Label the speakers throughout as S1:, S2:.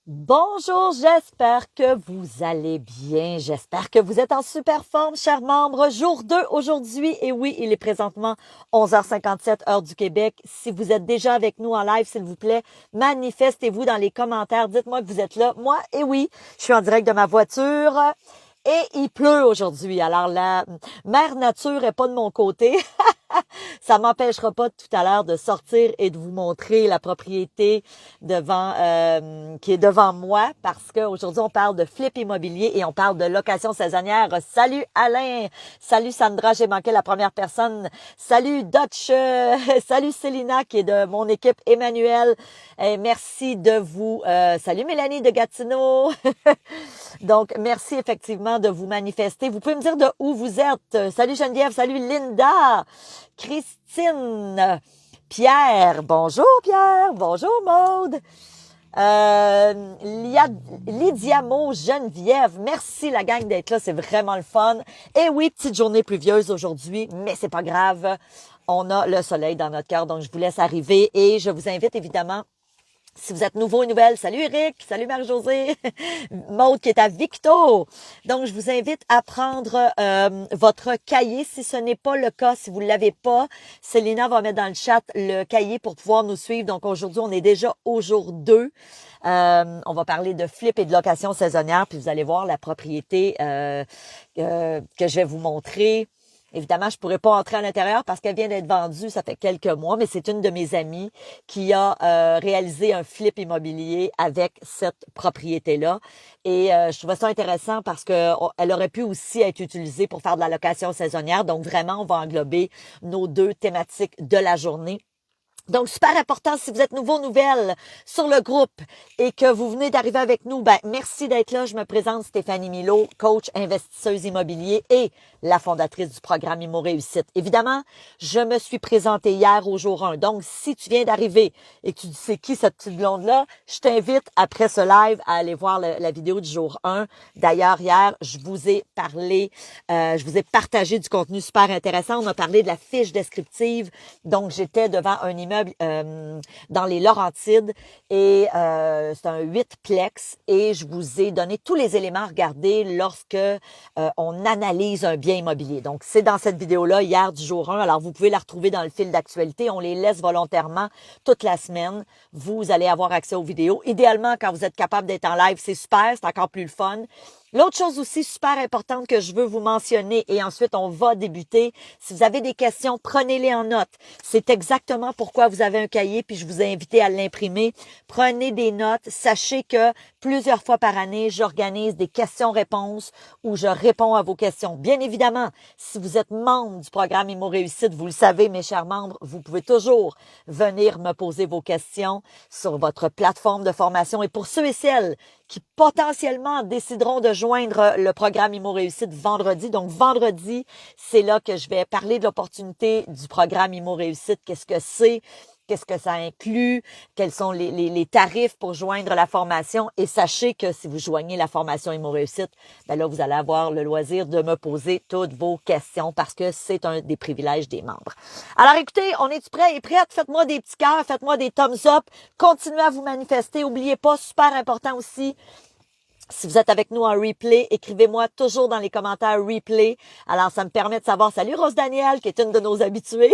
S1: Bonjour, j'espère que vous allez bien. J'espère que vous êtes en super forme, chers membres. Jour 2 aujourd'hui. Et oui, il est présentement 11h57 heure du Québec. Si vous êtes déjà avec nous en live, s'il vous plaît, manifestez-vous dans les commentaires. Dites-moi que vous êtes là. Moi, et oui, je suis en direct de ma voiture. Et il pleut aujourd'hui. Alors, la mère nature est pas de mon côté. Ça m'empêchera pas tout à l'heure de sortir et de vous montrer la propriété qui est devant moi parce qu'aujourd'hui on parle de flip immobilier et on parle de location saisonnière. Salut Alain, salut Sandra, j'ai manqué la première personne. Salut Dutch, salut Célina qui est de mon équipe Emmanuel. Merci de vous. Salut Mélanie de Gatineau. Donc, merci effectivement de vous manifester. Vous pouvez me dire de où vous êtes. Salut Geneviève, salut Linda, Christine, Pierre. Bonjour Pierre, bonjour Maude. Lydia Mo, Geneviève, merci la gang d'être là, c'est vraiment le fun. Et oui, petite journée pluvieuse aujourd'hui, mais c'est pas grave. On a le soleil dans notre cœur, donc je vous laisse arriver et je vous invite évidemment. Si vous êtes nouveau ou nouvelle, salut Eric, salut Marie-Josée, Maude qui est à Victo. Donc, je vous invite à prendre votre cahier. Si ce n'est pas le cas, si vous ne l'avez pas, Célina va mettre dans le chat le cahier pour pouvoir nous suivre. Donc, aujourd'hui, on est déjà au jour 2. On va parler de flip et de location saisonnière, puis vous allez voir la propriété que je vais vous montrer. Évidemment, je pourrais pas entrer à l'intérieur parce qu'elle vient d'être vendue, ça fait quelques mois, mais c'est une de mes amies qui a réalisé un flip immobilier avec cette propriété-là. Et je trouvais ça intéressant parce que elle aurait pu aussi être utilisée pour faire de la location saisonnière. Donc vraiment, on va englober nos deux thématiques de la journée. Donc, super important, si vous êtes nouveau, nouvelle sur le groupe et que vous venez d'arriver avec nous, merci d'être là. Je me présente Stéphanie Milo, coach investisseuse immobilier et la fondatrice du programme Immo Réussite. Évidemment, je me suis présentée hier au jour 1. Donc, si tu viens d'arriver et que tu dis c'est qui cette petite blonde-là, je t'invite après ce live à aller voir la vidéo du jour 1. D'ailleurs, hier, je vous ai parlé, je vous ai partagé du contenu super intéressant. On a parlé de la fiche descriptive. Donc, j'étais devant un immeuble dans les Laurentides et c'est un 8-plex et je vous ai donné tous les éléments à regarder lorsque on analyse un bien immobilier. Donc, c'est dans cette vidéo-là, hier du jour 1. Alors, vous pouvez la retrouver dans le fil d'actualité. On les laisse volontairement toute la semaine. Vous allez avoir accès aux vidéos. Idéalement, quand vous êtes capable d'être en live, c'est super, c'est encore plus le fun. L'autre chose aussi super importante que je veux vous mentionner et ensuite on va débuter. Si vous avez des questions, prenez-les en note. C'est exactement pourquoi vous avez un cahier puis je vous ai invité à l'imprimer. Prenez des notes. Sachez que plusieurs fois par année, j'organise des questions-réponses où je réponds à vos questions. Bien évidemment, si vous êtes membre du programme Immo Réussite, vous le savez, mes chers membres, vous pouvez toujours venir me poser vos questions sur votre plateforme de formation. Et pour ceux et celles qui potentiellement décideront de joindre le programme Immo Réussite vendredi. Donc, vendredi, c'est là que je vais parler de l'opportunité du programme Immo Réussite. Qu'est-ce que c'est? Qu'est-ce que ça inclut? Quels sont les tarifs pour joindre la formation? Et sachez que si vous joignez la formation Immo Réussite, là, vous allez avoir le loisir de me poser toutes vos questions parce que c'est un des privilèges des membres. Alors, écoutez, on est-tu prêts et prêtes? Faites-moi des petits cœurs, faites-moi des thumbs up. Continuez à vous manifester. Oubliez pas, super important aussi, si vous êtes avec nous en replay, écrivez-moi toujours dans les commentaires replay. Alors, ça me permet de savoir, salut Rose Daniel, qui est une de nos habituées.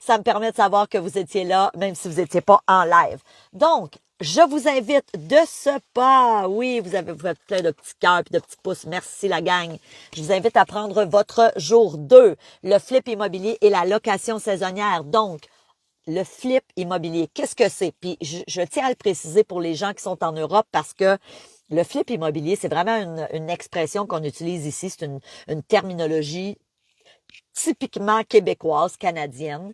S1: Ça me permet de savoir que vous étiez là, même si vous n'étiez pas en live. Donc, je vous invite de ce pas, oui, vous faites plein de petits cœurs et de petits pouces. Merci la gang. Je vous invite à prendre votre jour 2, le flip immobilier et la location saisonnière. Donc, le flip immobilier, qu'est-ce que c'est? Puis, je tiens à le préciser pour les gens qui sont en Europe parce que le flip immobilier, c'est vraiment une expression qu'on utilise ici. C'est une terminologie typiquement québécoise, canadienne.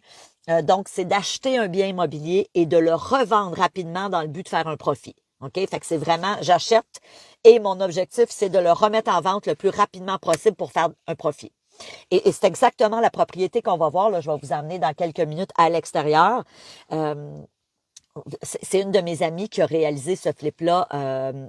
S1: Donc, c'est d'acheter un bien immobilier et de le revendre rapidement dans le but de faire un profit. OK? Fait que c'est vraiment, j'achète et mon objectif, c'est de le remettre en vente le plus rapidement possible pour faire un profit. Et c'est exactement la propriété qu'on va voir. Là, je vais vous emmener dans quelques minutes à l'extérieur. C'est une de mes amies qui a réalisé ce flip-là.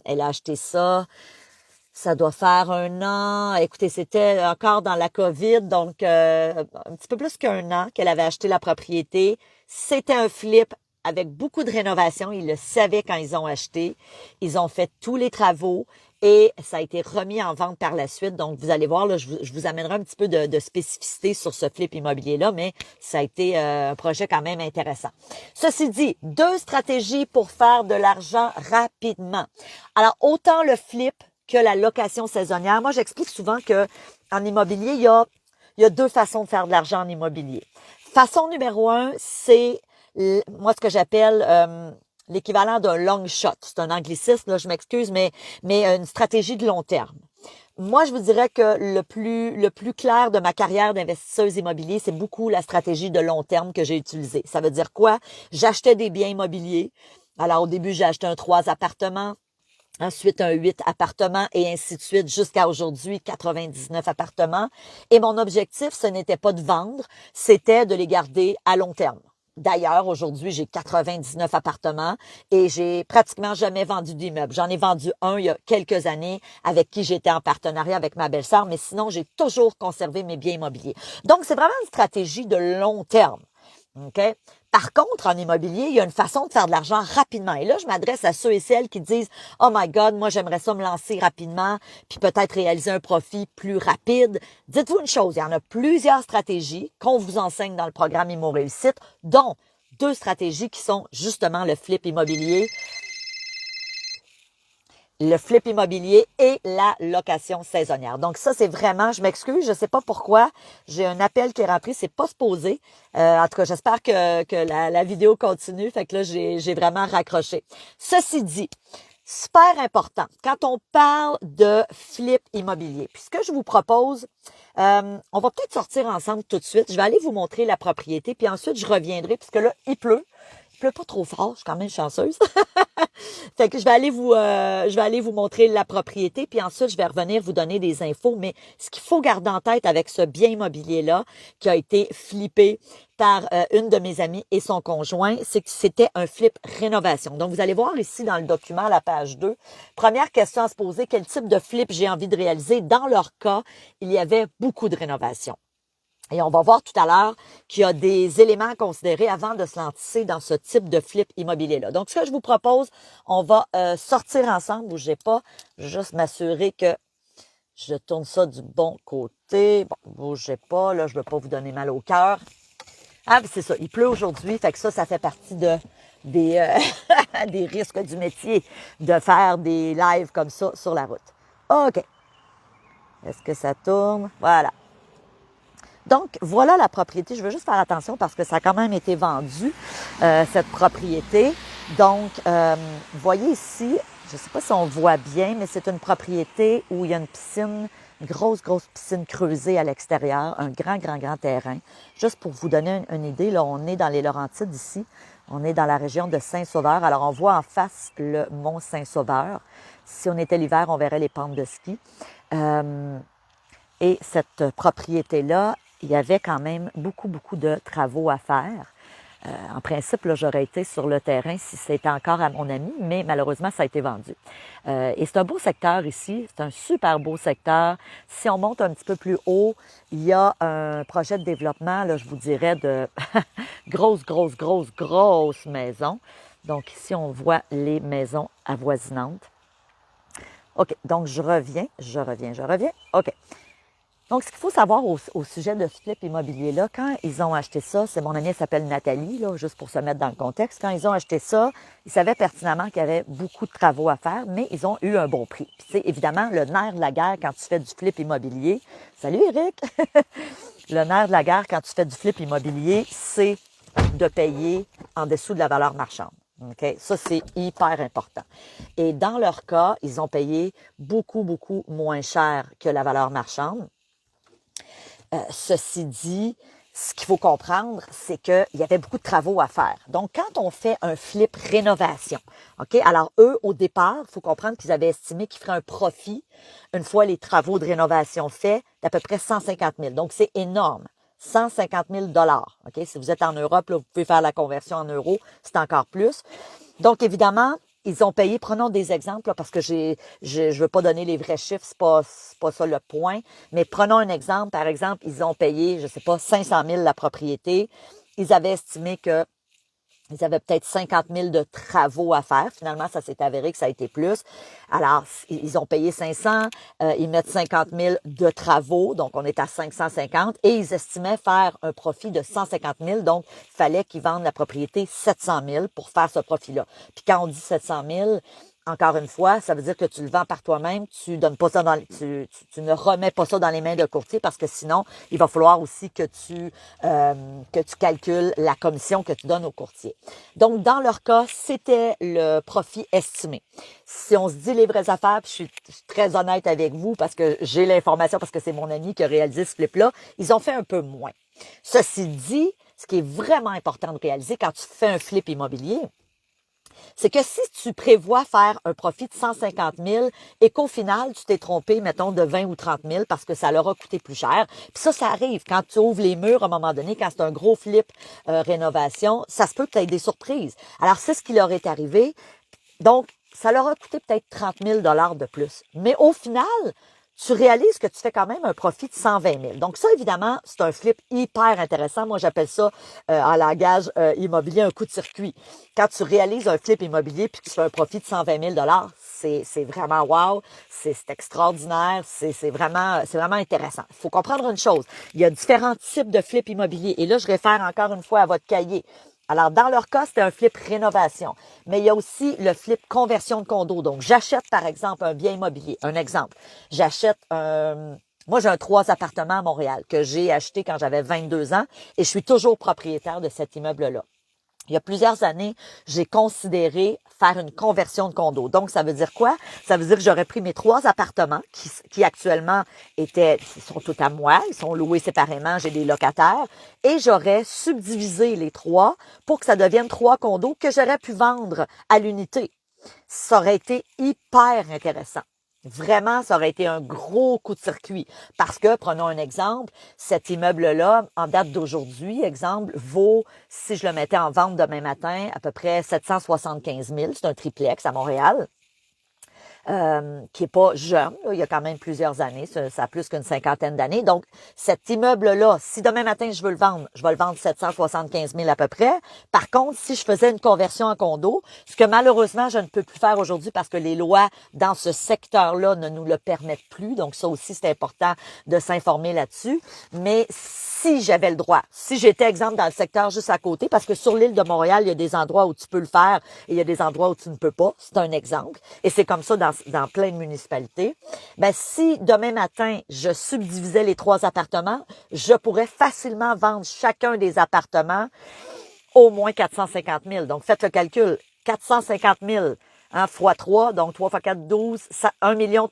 S1: Elle a acheté ça doit faire 1 an. Écoutez, c'était encore dans la COVID, donc un petit peu plus qu'1 an qu'elle avait acheté la propriété. C'était un flip avec beaucoup de rénovations. Ils le savaient quand ils ont acheté. Ils ont fait tous les travaux et ça a été remis en vente par la suite. Donc, vous allez voir, là, je vous amènerai un petit peu de spécificité sur ce flip immobilier-là, mais ça a été un projet quand même intéressant. Ceci dit, 2 stratégies pour faire de l'argent rapidement. Alors, autant le flip que la location saisonnière. Moi, j'explique souvent que en immobilier, il y a 2 façons de faire de l'argent en immobilier. Façon numéro 1, c'est moi ce que j'appelle l'équivalent d'un long shot. C'est un anglicisme, là, je m'excuse, mais une stratégie de long terme. Moi, je vous dirais que le plus clair de ma carrière d'investisseuse immobilier, c'est beaucoup la stratégie de long terme que j'ai utilisée. Ça veut dire quoi? J'achetais des biens immobiliers. Alors, au début, j'ai acheté un 3 appartements. Ensuite, un 8 appartements et ainsi de suite jusqu'à aujourd'hui, 99 appartements. Et mon objectif, ce n'était pas de vendre, c'était de les garder à long terme. D'ailleurs, aujourd'hui, j'ai 99 appartements et j'ai pratiquement jamais vendu d'immeuble. J'en ai vendu un il y a quelques années avec qui j'étais en partenariat avec ma belle-sœur, mais sinon, j'ai toujours conservé mes biens immobiliers. Donc, c'est vraiment une stratégie de long terme. OK? Par contre, en immobilier, il y a une façon de faire de l'argent rapidement. Et là, je m'adresse à ceux et celles qui disent « Oh my God, moi, j'aimerais ça me lancer rapidement, puis peut-être réaliser un profit plus rapide. » Dites-vous une chose, il y en a plusieurs stratégies qu'on vous enseigne dans le programme Immo Réussite, dont 2 stratégies qui sont justement le flip immobilier et la location saisonnière. Donc ça, c'est vraiment, je m'excuse, je sais pas pourquoi, j'ai un appel qui est rentré, c'est pas supposé. En tout cas, j'espère que la vidéo continue, fait que là, j'ai vraiment raccroché. Ceci dit, super important, quand on parle de flip immobilier, puis ce que je vous propose, on va peut-être sortir ensemble tout de suite. Je vais aller vous montrer la propriété, puis ensuite, je reviendrai, puisque là, il pleut. Il pleut pas trop fort, je suis quand même chanceuse. Fait que je vais aller vous montrer la propriété, puis ensuite, je vais revenir vous donner des infos. Mais ce qu'il faut garder en tête avec ce bien immobilier-là, qui a été flippé par une de mes amies et son conjoint, c'est que c'était un flip rénovation. Donc, vous allez voir ici dans le document, la page 2, première question à se poser, quel type de flip j'ai envie de réaliser? Dans leur cas, il y avait beaucoup de rénovations. Et on va voir tout à l'heure qu'il y a des éléments à considérer avant de se lancer dans ce type de flip immobilier-là. Donc, ce que je vous propose, on va sortir ensemble, bougez pas, juste m'assurer que je tourne ça du bon côté. Bon, bougez pas, là, je veux pas vous donner mal au cœur. Ah, c'est ça, il pleut aujourd'hui, fait que ça fait partie des des risques du métier de faire des lives comme ça sur la route. OK. Est-ce que ça tourne? Voilà. Donc, voilà la propriété. Je veux juste faire attention parce que ça a quand même été vendu, cette propriété. Donc, vous voyez ici, je ne sais pas si on voit bien, mais c'est une propriété où il y a une piscine, une grosse piscine creusée à l'extérieur, un grand terrain. Juste pour vous donner une idée, là, on est dans les Laurentides ici. On est dans la région de Saint-Sauveur. Alors, on voit en face le mont Saint-Sauveur. Si on était l'hiver, on verrait les pentes de ski. Et cette propriété-là, il y avait quand même beaucoup de travaux à faire. En principe, là, j'aurais été sur le terrain si c'était encore à mon ami, mais malheureusement, ça a été vendu. Et c'est un beau secteur ici, c'est un super beau secteur. Si on monte un petit peu plus haut, il y a un projet de développement, là, je vous dirais, de grosses maisons. Donc ici, on voit les maisons avoisinantes. OK, donc je reviens. OK. Donc, ce qu'il faut savoir au sujet de ce flip immobilier-là, quand ils ont acheté ça, c'est mon amie, elle s'appelle Nathalie, là, juste pour se mettre dans le contexte. Quand ils ont acheté ça, ils savaient pertinemment qu'il y avait beaucoup de travaux à faire, mais ils ont eu un bon prix. Puis, c'est évidemment le nerf de la guerre quand tu fais du flip immobilier. Salut, Eric! Le nerf de la guerre quand tu fais du flip immobilier, c'est de payer en dessous de la valeur marchande. OK? Ça, c'est hyper important. Et dans leur cas, ils ont payé beaucoup moins cher que la valeur marchande. Ceci dit, ce qu'il faut comprendre, c'est qu'il y avait beaucoup de travaux à faire. Donc, quand on fait un flip rénovation, OK? Alors, eux, au départ, il faut comprendre qu'ils avaient estimé qu'ils feraient un profit, une fois les travaux de rénovation faits, d'à peu près 150 000. Donc, c'est énorme. 150 000 $. OK? Si vous êtes en Europe, là, vous pouvez faire la conversion en euros, c'est encore plus. Donc, évidemment, ils ont payé, prenons des exemples, là, parce que je veux pas donner les vrais chiffres, c'est pas ça le point, mais prenons un exemple. Par exemple, ils ont payé, je sais pas, 500 000 la propriété. Ils avaient estimé que Ils avaient peut-être 50 000 de travaux à faire. Finalement, ça s'est avéré que ça a été plus. Alors, ils ont payé 500, ils mettent 50 000 de travaux, donc on est à 550, et ils estimaient faire un profit de 150 000, donc il fallait qu'ils vendent la propriété 700 000 pour faire ce profit-là. Puis quand on dit 700 000, encore une fois, ça veut dire que tu le vends par toi-même, tu donnes pas ça tu ne remets pas ça dans les mains de courtier parce que sinon, il va falloir aussi que tu calcules la commission que tu donnes au courtier. Donc, dans leur cas, c'était le profit estimé. Si on se dit les vraies affaires, puis je suis très honnête avec vous parce que j'ai l'information, parce que c'est mon ami qui a réalisé ce flip-là, ils ont fait un peu moins. Ceci dit, ce qui est vraiment important de réaliser quand tu fais un flip immobilier, c'est que si tu prévois faire un profit de 150 000 et qu'au final, tu t'es trompé, mettons, de 20 ou 30 000 parce que ça leur a coûté plus cher. Puis ça arrive. Quand tu ouvres les murs, à un moment donné, quand c'est un gros flip rénovation, ça se peut que tu aies des surprises. Alors, c'est ce qui leur est arrivé. Donc, ça leur a coûté peut-être 30 000 de plus. Mais au final, tu réalises que tu fais quand même un profit de 120 000. Donc ça, évidemment, c'est un flip hyper intéressant. Moi, j'appelle ça, en langage immobilier, un coup de circuit. Quand tu réalises un flip immobilier puis que tu fais un profit de 120 000 c'est vraiment wow, c'est extraordinaire, c'est vraiment intéressant. Il faut comprendre une chose. Il y a différents types de flips immobiliers. Et là, je réfère encore une fois à votre cahier. Alors, dans leur cas, c'était un flip rénovation. Mais il y a aussi le flip conversion de condo. Donc, j'achète, par exemple, un bien immobilier. Un exemple. J'achète moi, j'ai 3 appartements à Montréal que j'ai acheté quand j'avais 22 ans et je suis toujours propriétaire de cet immeuble-là. Il y a plusieurs années, j'ai considéré faire une conversion de condo. Donc, ça veut dire quoi? Ça veut dire que j'aurais pris mes 3 appartements qui actuellement ils sont tous à moi, ils sont loués séparément, j'ai des locataires, et j'aurais subdivisé les 3 pour que ça devienne 3 condos que j'aurais pu vendre à l'unité. Ça aurait été hyper intéressant. Vraiment, ça aurait été un gros coup de circuit. Parce que, prenons un exemple, cet immeuble-là, en date d'aujourd'hui, exemple, vaut, si je le mettais en vente demain matin, à peu près 775 000. C'est un triplex à Montréal. Qui est pas jeune, là, il y a quand même plusieurs années, ça a plus qu'une 50aine d'années. Donc, cet immeuble-là, si demain matin je veux le vendre, je vais le vendre 775 000 à peu près. Par contre, si je faisais une conversion en condo, ce que malheureusement je ne peux plus faire aujourd'hui parce que les lois dans ce secteur-là ne nous le permettent plus, donc ça aussi c'est important de s'informer là-dessus, mais si j'avais le droit, si j'étais exemple dans le secteur juste à côté, parce que sur l'île de Montréal, il y a des endroits où tu peux le faire et il y a des endroits où tu ne peux pas, c'est un exemple, et c'est comme ça dans plein de municipalités, ben si demain matin, je subdivisais les 3 appartements, je pourrais facilement vendre chacun des appartements au moins 450 000. Donc, faites le calcul, 450 000 fois 3, donc 3 fois 4, 12, 1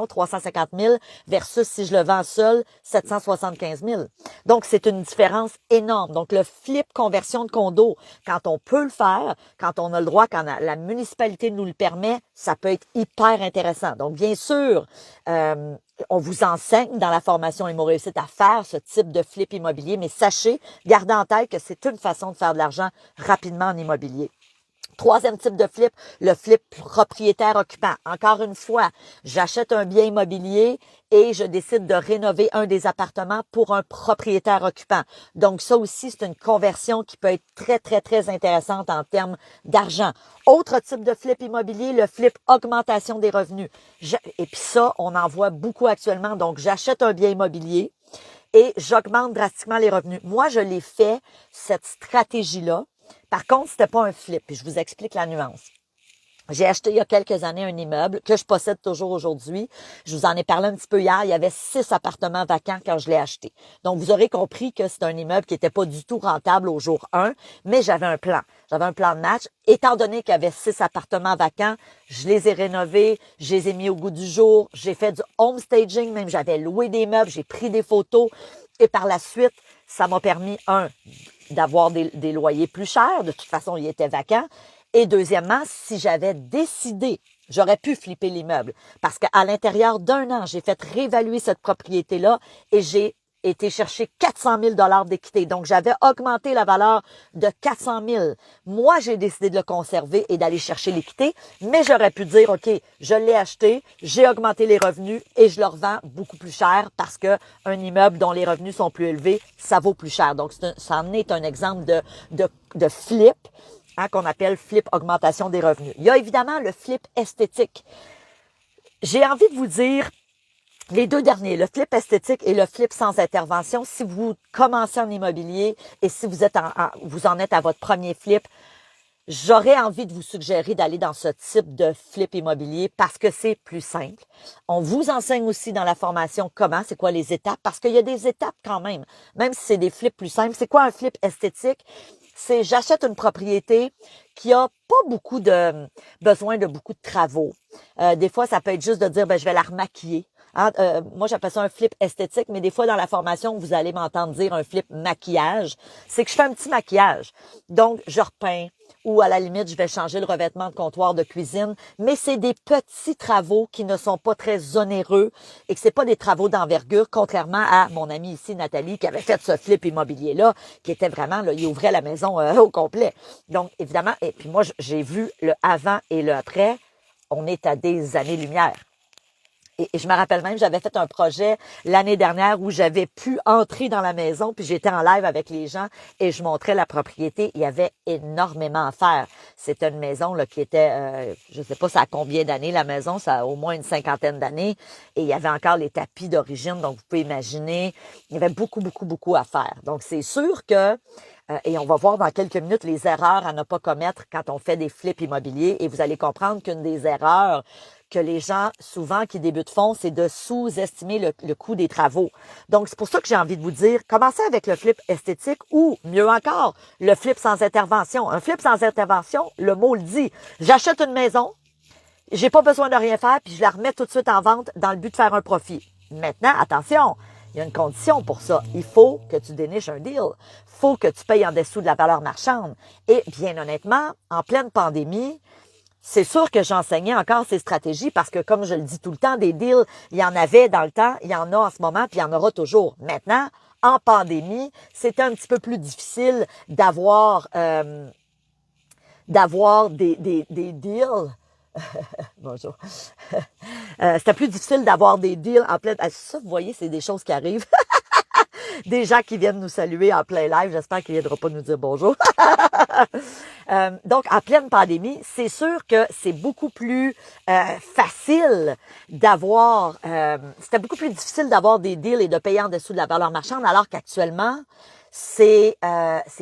S1: 350 000 versus si je le vends seul, 775 000. Donc, c'est une différence énorme. Donc, le flip conversion de condo, quand on peut le faire, quand on a le droit, quand la municipalité nous le permet, ça peut être hyper intéressant. Donc, bien sûr, on vous enseigne dans la formation Immo Réussite à faire ce type de flip immobilier, mais sachez, gardez en tête que c'est une façon de faire de l'argent rapidement en immobilier. 3e type de flip, le flip propriétaire-occupant. Encore une fois, j'achète un bien immobilier et je décide de rénover un des appartements pour un propriétaire-occupant. Donc, ça aussi, c'est une conversion qui peut être très, très, très intéressante en termes d'argent. Autre type de flip immobilier, le flip augmentation des revenus. Et puis ça, on en voit beaucoup actuellement. Donc, j'achète un bien immobilier et j'augmente drastiquement les revenus. Moi, je l'ai fait, cette stratégie-là. Par contre, c'était pas un flip, puis je vous explique la nuance. J'ai acheté il y a quelques années un immeuble que je possède toujours aujourd'hui. Je vous en ai parlé un petit peu hier. Il y avait 6 appartements vacants quand je l'ai acheté. Donc, vous aurez compris que c'est un immeuble qui n'était pas du tout rentable au jour 1, mais j'avais un plan. J'avais un plan de match. Étant donné qu'il y avait 6 appartements vacants, je les ai rénovés, je les ai mis au goût du jour. J'ai fait du home staging, même j'avais loué des meubles, j'ai pris des photos. Et par la suite, ça m'a permis, d'avoir des loyers plus chers. De toute façon, il était vacant. Et deuxièmement, si j'avais décidé, j'aurais pu flipper l'immeuble. Parce qu'à l'intérieur d'1 an, j'ai fait réévaluer cette propriété-là et j'ai été chercher 400 000 $ d'équité. Donc, j'avais augmenté la valeur de 400 000. Moi, j'ai décidé de le conserver et d'aller chercher l'équité, mais j'aurais pu dire, OK, je l'ai acheté, j'ai augmenté les revenus et je le revends beaucoup plus cher parce que un immeuble dont les revenus sont plus élevés, ça vaut plus cher. Donc, ça en est un exemple de flip, hein, qu'on appelle flip augmentation des revenus. Il y a évidemment le flip esthétique. J'ai envie de vous dire, les deux derniers, le flip esthétique et le flip sans intervention, si vous commencez en immobilier et si vous en êtes à votre premier flip, j'aurais envie de vous suggérer d'aller dans ce type de flip immobilier parce que c'est plus simple. On vous enseigne aussi dans la formation comment, c'est quoi les étapes, parce qu'il y a des étapes quand même si c'est des flips plus simples. C'est quoi un flip esthétique? C'est j'achète une propriété qui a pas beaucoup de besoin de beaucoup de travaux. Des fois, ça peut être juste de dire, je vais la remaquiller. Hein, moi, j'appelle ça un flip esthétique, mais des fois, dans la formation, vous allez m'entendre dire un flip maquillage. C'est que je fais un petit maquillage. Donc, je repeins ou à la limite, je vais changer le revêtement de comptoir de cuisine. Mais c'est des petits travaux qui ne sont pas très onéreux et que c'est pas des travaux d'envergure, contrairement à mon amie ici, Nathalie, qui avait fait ce flip immobilier-là, qui était vraiment, là, il ouvrait la maison au complet. Donc, évidemment, et puis moi, j'ai vu le avant et le après. On est à des années-lumière. Et je me rappelle même, j'avais fait un projet l'année dernière où j'avais pu entrer dans la maison, puis j'étais en live avec les gens et je montrais la propriété. Il y avait énormément à faire. C'était une maison là qui était, je sais pas ça a combien d'années la maison, ça a au moins une 50aine d'années. Et il y avait encore les tapis d'origine, donc vous pouvez imaginer, il y avait beaucoup à faire. Donc c'est sûr que et on va voir dans quelques minutes les erreurs à ne pas commettre quand on fait des flips immobiliers. Et vous allez comprendre qu'une des erreurs que les gens, souvent, qui débutent font, c'est de sous-estimer le coût des travaux. Donc, c'est pour ça que j'ai envie de vous dire, commencez avec le flip esthétique ou, mieux encore, le flip sans intervention. Un flip sans intervention, le mot le dit. J'achète une maison, j'ai pas besoin de rien faire, puis je la remets tout de suite en vente dans le but de faire un profit. Maintenant, attention, il y a une condition pour ça. Il faut que tu déniches un deal. Il faut que tu payes en dessous de la valeur marchande. Et bien honnêtement, en pleine pandémie, c'est sûr que j'enseignais encore ces stratégies parce que, comme je le dis tout le temps, des deals, il y en avait dans le temps, il y en a en ce moment, puis il y en aura toujours. Maintenant, en pandémie, c'était un petit peu plus difficile d'avoir des deals. Bonjour. C'était plus difficile d'avoir des deals en pleine... Ça, vous voyez, c'est des choses qui arrivent. Des gens qui viennent nous saluer en plein live. J'espère qu'il ne viendra pas nous dire bonjour. Donc, en pleine pandémie, c'est sûr que c'est beaucoup plus facile d'avoir... c'était beaucoup plus difficile d'avoir des deals et de payer en dessous de la valeur marchande, alors qu'actuellement, c'est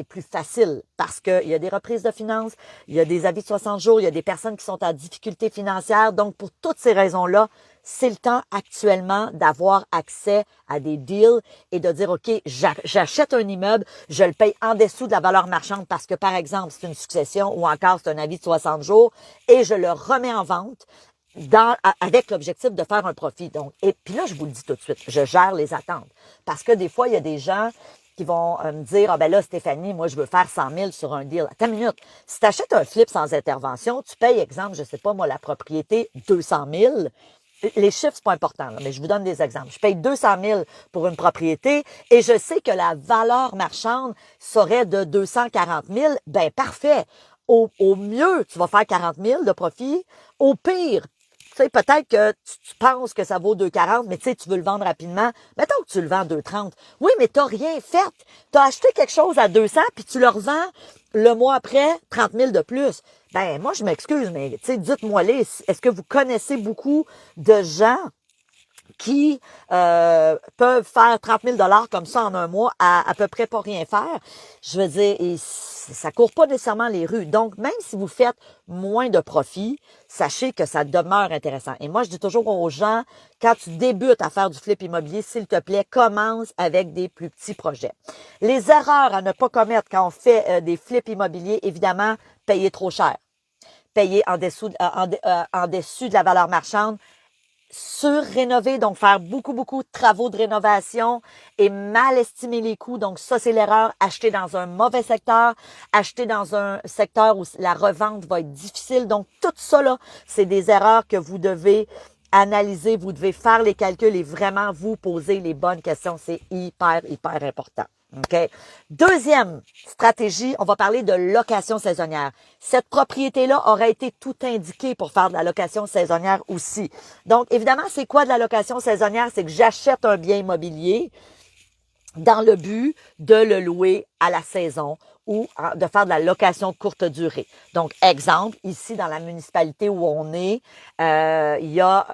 S1: plus facile parce qu'il y a des reprises de finances, il y a des avis de 60 jours, il y a des personnes qui sont en difficulté financière. Donc, pour toutes ces raisons-là, c'est le temps actuellement d'avoir accès à des deals et de dire, OK, j'achète un immeuble, je le paye en dessous de la valeur marchande parce que, par exemple, c'est une succession ou encore c'est un avis de 60 jours et je le remets en vente avec l'objectif de faire un profit. Donc, et puis là, je vous le dis tout de suite, je gère les attentes parce que des fois, il y a des gens qui vont me dire, ah ben là, Stéphanie, moi, je veux faire 100 000 sur un deal. Attends une minute. Si tu achètes un flip sans intervention, tu payes, exemple, je sais pas, moi, la propriété 200 000. Les chiffres, c'est pas important, là, mais je vous donne des exemples. Je paye 200 000 pour une propriété et je sais que la valeur marchande serait de 240 000. Ben, parfait. Au mieux, tu vas faire 40 000 de profit. Au pire, tu sais, peut-être que tu penses que ça vaut 2,40, mais tu sais, tu veux le vendre rapidement. Mettons que tu le vends 2,30. Oui, mais t'as rien fait. T'as acheté quelque chose à 200, puis tu le revends le mois après 30 000 de plus. Ben, moi, je m'excuse, mais tu sais, dites-moi-les, est-ce que vous connaissez beaucoup de gens qui peuvent faire 30 000 $ comme ça en un mois à peu près pas rien faire? Je veux dire, ça court pas nécessairement les rues. Donc, même si vous faites moins de profit, sachez que ça demeure intéressant. Et moi, je dis toujours aux gens, quand tu débutes à faire du flip immobilier, s'il te plaît, commence avec des plus petits projets. Les erreurs à ne pas commettre quand on fait des flips immobiliers, évidemment, payer trop cher. Payer en dessous de la valeur marchande. Surrénover, donc faire beaucoup de travaux de rénovation et mal estimer les coûts. Donc ça, c'est l'erreur. Acheter dans un mauvais secteur, acheter dans un secteur où la revente va être difficile. Donc tout ça, là, c'est des erreurs que vous devez analyser, vous devez faire les calculs et vraiment vous poser les bonnes questions. C'est hyper, hyper important. OK? Deuxième stratégie, on va parler de location saisonnière. Cette propriété-là aurait été tout indiquée pour faire de la location saisonnière aussi. Donc, évidemment, c'est quoi de la location saisonnière? C'est que j'achète un bien immobilier dans le but de le louer à la saison ou de faire de la location courte durée. Donc, exemple, ici dans la municipalité où on est, il y a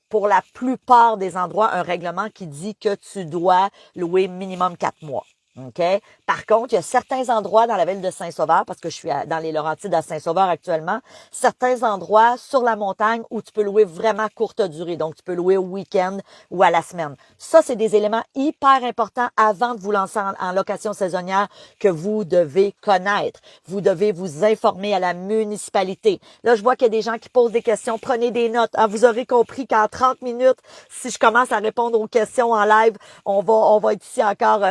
S1: pour la plupart des endroits un règlement qui dit que tu dois louer minimum 4 mois. OK? Par contre, il y a certains endroits dans la ville de Saint-Sauveur, parce que je suis dans les Laurentides à Saint-Sauveur actuellement, certains endroits sur la montagne où tu peux louer vraiment courte durée. Donc, tu peux louer au week-end ou à la semaine. Ça, c'est des éléments hyper importants avant de vous lancer en location saisonnière que vous devez connaître. Vous devez vous informer à la municipalité. Là, je vois qu'il y a des gens qui posent des questions. Prenez des notes. Ah, vous aurez compris qu'en 30 minutes, si je commence à répondre aux questions en live, on va être ici encore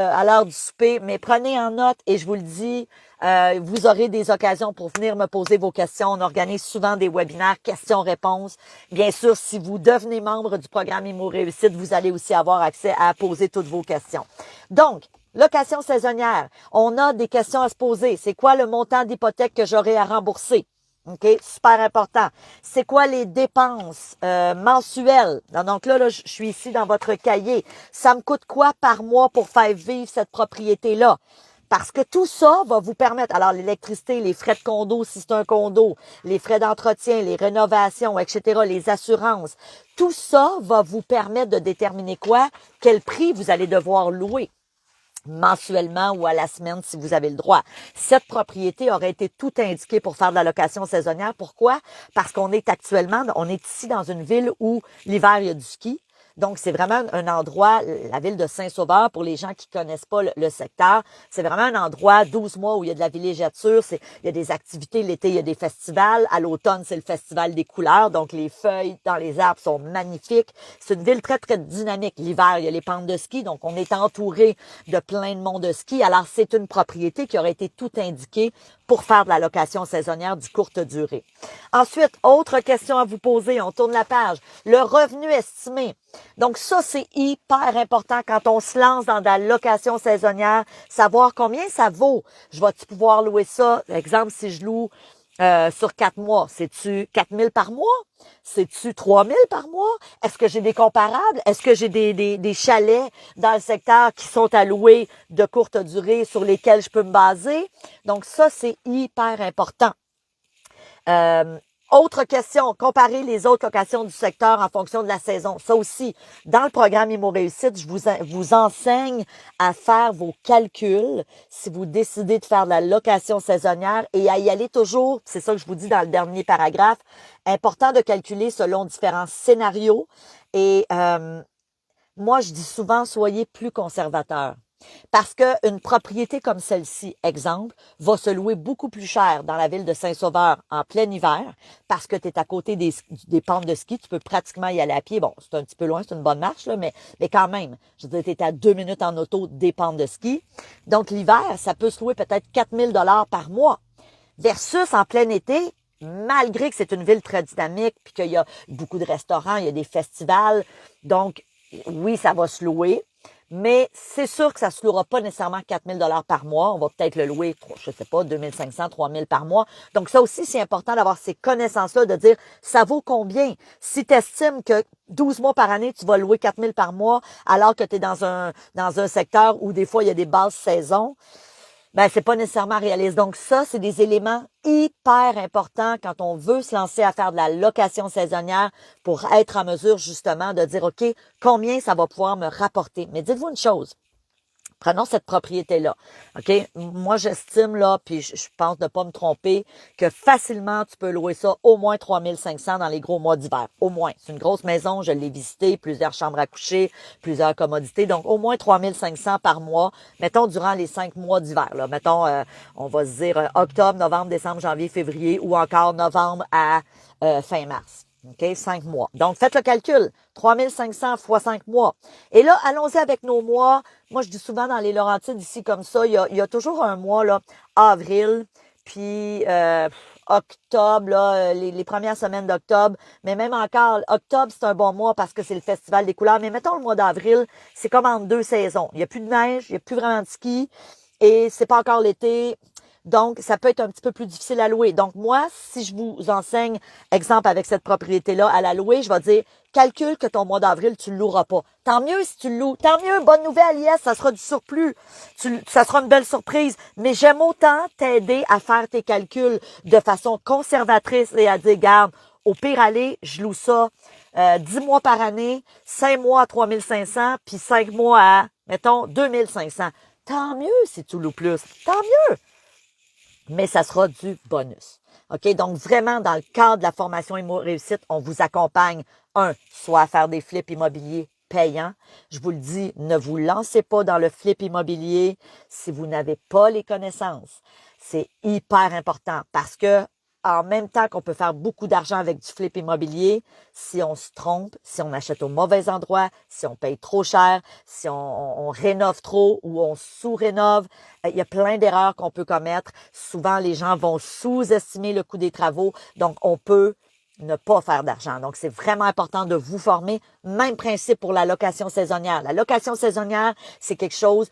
S1: à l'heure du souper, mais prenez en note et je vous le dis, vous aurez des occasions pour venir me poser vos questions. On organise souvent des webinaires, questions-réponses. Bien sûr, si vous devenez membre du programme Immo Réussite, vous allez aussi avoir accès à poser toutes vos questions. Donc, location saisonnière, on a des questions à se poser. C'est quoi le montant d'hypothèque que j'aurai à rembourser? OK, super important. C'est quoi les dépenses mensuelles? Donc là, je suis ici dans votre cahier. Ça me coûte quoi par mois pour faire vivre cette propriété-là? Parce que tout ça va vous permettre, alors l'électricité, les frais de condo si c'est un condo, les frais d'entretien, les rénovations, etc., les assurances, tout ça va vous permettre de déterminer quoi? Quel prix vous allez devoir louer mensuellement ou à la semaine si vous avez le droit. Cette propriété aurait été tout indiquée pour faire de la location saisonnière. Pourquoi? Parce on est ici dans une ville où l'hiver, il y a du ski. Donc, c'est vraiment un endroit, la ville de Saint-Sauveur, pour les gens qui connaissent pas le secteur, c'est vraiment un endroit 12 mois où il y a de la villégiature, il y a des activités, l'été, il y a des festivals, à l'automne, c'est le festival des couleurs, donc les feuilles dans les arbres sont magnifiques. C'est une ville très, très dynamique. L'hiver, il y a les pentes de ski, donc on est entouré de plein de monde de ski. Alors, c'est une propriété qui aurait été tout indiquée pour faire de la location saisonnière du courte durée. Ensuite, autre question à vous poser, on tourne la page. Le revenu estimé. Donc ça, c'est hyper important quand on se lance dans de la location saisonnière, savoir combien ça vaut. Je vais-tu pouvoir louer ça? Exemple, si je loue sur 4 mois, c'est-tu 4 000 par mois? C'est-tu 3 000 par mois? Est-ce que j'ai des comparables? Est-ce que j'ai des chalets dans le secteur qui sont à louer de courte durée sur lesquels je peux me baser? Donc ça, c'est hyper important. Autre question, comparer les autres locations du secteur en fonction de la saison. Ça aussi, dans le programme Immo Réussite, je vous enseigne à faire vos calculs si vous décidez de faire de la location saisonnière et à y aller toujours, c'est ça que je vous dis dans le dernier paragraphe, important de calculer selon différents scénarios. Et moi, je dis souvent, soyez plus conservateurs. Parce qu'une propriété comme celle-ci, exemple, va se louer beaucoup plus cher dans la ville de Saint-Sauveur en plein hiver parce que tu es à côté des pentes de ski. Tu peux pratiquement y aller à pied. Bon, c'est un petit peu loin, c'est une bonne marche, là, mais quand même. Je veux dire, tu es à 2 minutes en auto des pentes de ski. Donc, l'hiver, ça peut se louer peut-être 4 000 $ par mois. Versus en plein été, malgré que c'est une ville très dynamique puis qu'il y a beaucoup de restaurants, il y a des festivals. Donc, oui, ça va se louer. Mais c'est sûr que ça se louera pas nécessairement 4 000 $ par mois. On va peut-être le louer, je sais pas, 2 500, 3 000 par mois. Donc ça aussi, c'est important d'avoir ces connaissances-là, de dire ça vaut combien. Si tu estimes que 12 mois par année, tu vas louer 4 000 par mois, alors que tu es dans un secteur où des fois, il y a des basses saisons, ben c'est pas nécessairement réaliste. Donc ça, c'est des éléments hyper importants quand on veut se lancer à faire de la location saisonnière pour être en mesure justement de dire, OK, combien ça va pouvoir me rapporter. Mais dites-vous une chose. Prenons cette propriété-là. OK? Moi, j'estime, là, puis je pense ne pas me tromper, que facilement, tu peux louer ça au moins 3 500 dans les gros mois d'hiver. Au moins. C'est une grosse maison, je l'ai visitée, plusieurs chambres à coucher, plusieurs commodités. Donc, au moins 3 500 par mois, mettons, durant les 5 mois d'hiver. Là. Mettons, on va se dire octobre, novembre, décembre, janvier, février, ou encore novembre à fin mars. OK, 5 mois. Donc, faites le calcul. 3 500 fois 5 mois. Et là, allons-y avec nos mois. Moi, je dis souvent dans les Laurentides, ici, comme ça, il y a toujours un mois, là, avril, puis octobre, là, les premières semaines d'octobre. Mais même encore, octobre, c'est un bon mois parce que c'est le Festival des couleurs. Mais mettons le mois d'avril, c'est comme entre deux saisons. Il n'y a plus de neige, il n'y a plus vraiment de ski et c'est pas encore l'été. Donc, ça peut être un petit peu plus difficile à louer. Donc, moi, si je vous enseigne, exemple avec cette propriété-là, à la louer, je vais dire, calcule que ton mois d'avril, tu ne le loueras pas. Tant mieux si tu le loues. Tant mieux, bonne nouvelle, yes, ça sera du surplus. Ça sera une belle surprise. Mais j'aime autant t'aider à faire tes calculs de façon conservatrice et à dire, garde, au pire aller, je loue ça 10 mois par année, 5 mois à 3500, puis 5 mois à, mettons, 2500. Tant mieux si tu loues plus. Tant mieux. Mais ça sera du bonus. OK? Donc, vraiment, dans le cadre de la formation Immo Réussite, on vous accompagne, soit à faire des flips immobiliers payants. Je vous le dis, ne vous lancez pas dans le flip immobilier si vous n'avez pas les connaissances. C'est hyper important parce que en même temps qu'on peut faire beaucoup d'argent avec du flip immobilier, si on se trompe, si on achète au mauvais endroit, si on paye trop cher, si on rénove trop ou on sous-rénove, il y a plein d'erreurs qu'on peut commettre. Souvent, les gens vont sous-estimer le coût des travaux, donc on peut ne pas faire d'argent. Donc, c'est vraiment important de vous former. Même principe pour la location saisonnière. La location saisonnière, c'est quelque chose,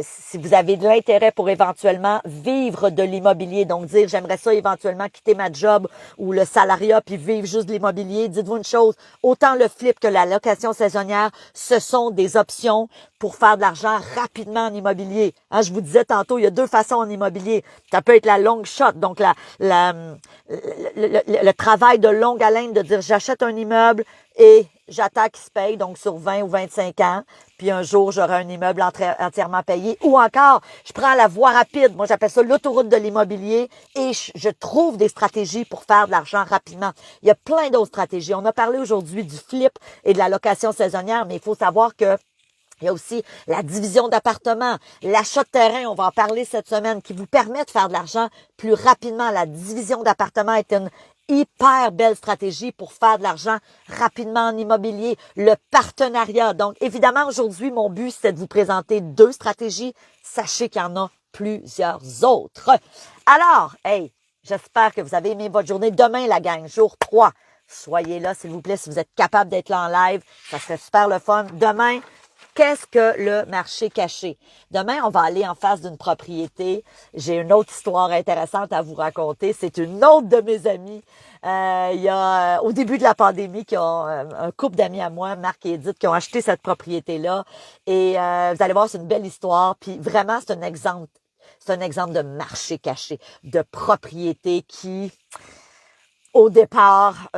S1: si vous avez de l'intérêt pour éventuellement vivre de l'immobilier, donc dire j'aimerais ça éventuellement quitter ma job ou le salariat puis vivre juste de l'immobilier, dites-vous une chose, autant le flip que la location saisonnière, ce sont des options pour faire de l'argent rapidement en immobilier. Hein, je vous disais tantôt, il y a deux façons en immobilier. Ça peut être la long shot, donc le travail de longue haleine de dire j'achète un immeuble et j'attends qu'il se paye, donc sur 20 ou 25 ans, puis un jour, j'aurai un immeuble entièrement payé. Ou encore, je prends la voie rapide, moi j'appelle ça l'autoroute de l'immobilier, et je trouve des stratégies pour faire de l'argent rapidement. Il y a plein d'autres stratégies. On a parlé aujourd'hui du flip et de la location saisonnière, mais il faut savoir que il y a aussi la division d'appartements, l'achat de terrain, on va en parler cette semaine, qui vous permet de faire de l'argent plus rapidement. La division d'appartements est une hyper belle stratégie pour faire de l'argent rapidement en immobilier. Le partenariat. Donc, évidemment, aujourd'hui, mon but, c'est de vous présenter deux stratégies. Sachez qu'il y en a plusieurs autres. Alors, hey, j'espère que vous avez aimé votre journée. Demain, la gang, jour 3. Soyez là, s'il vous plaît, si vous êtes capable d'être là en live. Ça serait super le fun. Demain, qu'est-ce que le marché caché? Demain, on va aller en face d'une propriété. J'ai une autre histoire intéressante à vous raconter. C'est une autre de mes amies. Il y a, au début de la pandémie, qui ont un couple d'amis à moi, Marc et Edith, qui ont acheté cette propriété-là. Et vous allez voir, c'est une belle histoire. Puis vraiment, c'est un exemple. C'est un exemple de marché caché, de propriété qui... Au départ,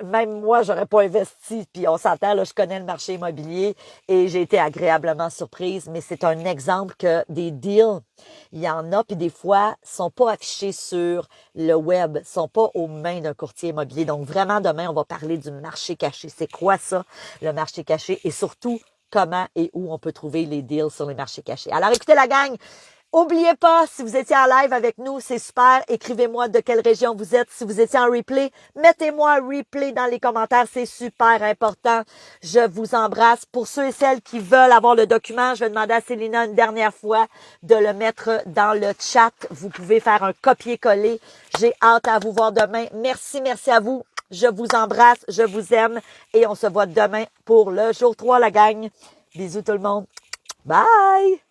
S1: même moi, j'aurais pas investi, puis on s'entend, là, je connais le marché immobilier et j'ai été agréablement surprise, mais c'est un exemple que des deals, il y en a, puis des fois, sont pas affichés sur le web, sont pas aux mains d'un courtier immobilier. Donc vraiment, demain, on va parler du marché caché. C'est quoi ça, le marché caché? Et surtout, comment et où on peut trouver les deals sur les marchés cachés. Alors écoutez la gang, oubliez pas, si vous étiez en live avec nous, c'est super. Écrivez-moi de quelle région vous êtes. Si vous étiez en replay, mettez-moi un replay dans les commentaires. C'est super important. Je vous embrasse. Pour ceux et celles qui veulent avoir le document, je vais demander à Célina une dernière fois de le mettre dans le chat. Vous pouvez faire un copier-coller. J'ai hâte à vous voir demain. Merci à vous. Je vous embrasse, je vous aime et on se voit demain pour le jour 3, la gang. Bisous tout le monde. Bye!